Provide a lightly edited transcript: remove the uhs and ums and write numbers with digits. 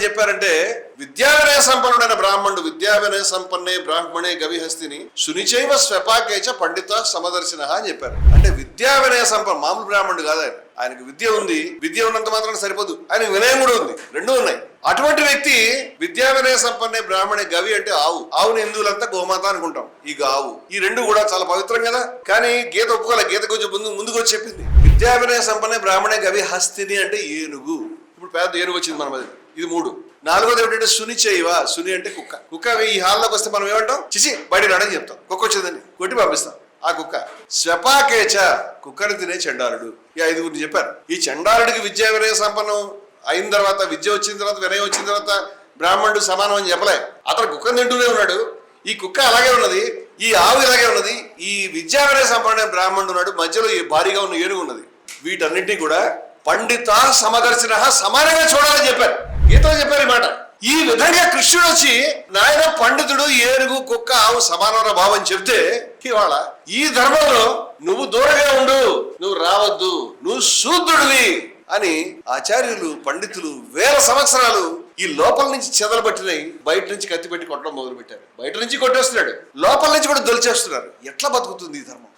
చెప్పారంటే విద్యావినయ సంపన్నుడైన బ్రాహ్మణుడు విద్యావినయ సంపన్నే బ్రాహ్మణే గవిహస్తిని సునిచైవ స్వపాకేచ పండిత సమదర్శిన అని చెప్పారు. అంటే విద్యావినయ సంపన్న మామూలు బ్రాహ్మణుడు కాదు ఆయన. ఆయనకు విద్య ఉంది, విద్య ఉన్నంత మాత్రం సరిపోదు, ఆయనకు వినయం కూడా ఉంది, రెండూ ఉన్నాయి. అటువంటి వ్యక్తి విద్యా వినయ సంపన్నే బ్రాహ్మణే గవి అంటే ఆవుని హిందువులంతా గోమాత అనుకుంటాం. ఈ ఆవు ఈ రెండు కూడా చాలా పవిత్రం కదా. కానీ గీత ఒప్పుకోలే, గీత కొంచెం ముందుకు వచ్చి చెప్పింది విద్యా వినయ సంపన్నే బ్రాహ్మణే గవి హస్తిని అంటే ఏనుగు. ఇప్పుడు పెద్ద ఏనుగు వచ్చింది మన మధ్య. ఇది 3. 4వది ఏమిటంటే సునిచైవ. సుని అంటే కుక్క. కుక్క ఈ హాల్లోకి వస్తే మనం ఏమంటాం? చిచి బయట రాడని చెప్తాం. కుక్క వచ్చిందని కొట్టి పంపిస్తాం. ఆ కుక్క స్వపాకేచ కుక్కని తినే చండాలుడు. ఈ 5గురిని చెప్పారు. ఈ చండాలుడికి విద్యా వినయ సంపన్నం అయిన తర్వాత, విద్య వచ్చిన తర్వాత, వినయం వచ్చిన తర్వాత బ్రాహ్మణుడు సమానం అని చెప్పలే. అతను కుక్కను తింటూనే ఉన్నాడు. ఈ కుక్క అలాగే ఉన్నది, ఈ ఆవు ఇలాగే ఉన్నది, ఈ విద్యా వినయ సంపన్న బ్రాహ్మణుడు ఉన్నాడు, మధ్యలో ఈ భారీగా ఉన్న ఏనుగు ఉన్నది. వీటన్నింటినీ కూడా పండిత సమదర్శిన సమానంగా చూడాలని చెప్పారు. గీతలో చెప్పారు ఈ మాట. ఈ విధంగా కృష్ణుడు వచ్చి నాయన పండితుడు ఏనుగు కుక్క ఆవు సమానమైన భావం చెప్తే ఇవాళ ఈ ధర్మంలో నువ్వు దూరంగా ఉండు, నువ్వు రావద్దు, నువ్వు శూద్రుడివి అని ఆచార్యులు పండితులు వేల సంవత్సరాలు ఈ లోపల నుంచి చెదలబట్టినాయి, బయట నుంచి కత్తి పెట్టి కొట్టడం మొదలు పెట్టారు. బయట నుంచి కొట్టేస్తున్నాడు, లోపల నుంచి కూడా దొలిచేస్తున్నారు. ఎట్లా బతుకుతుంది ఈ ధర్మం?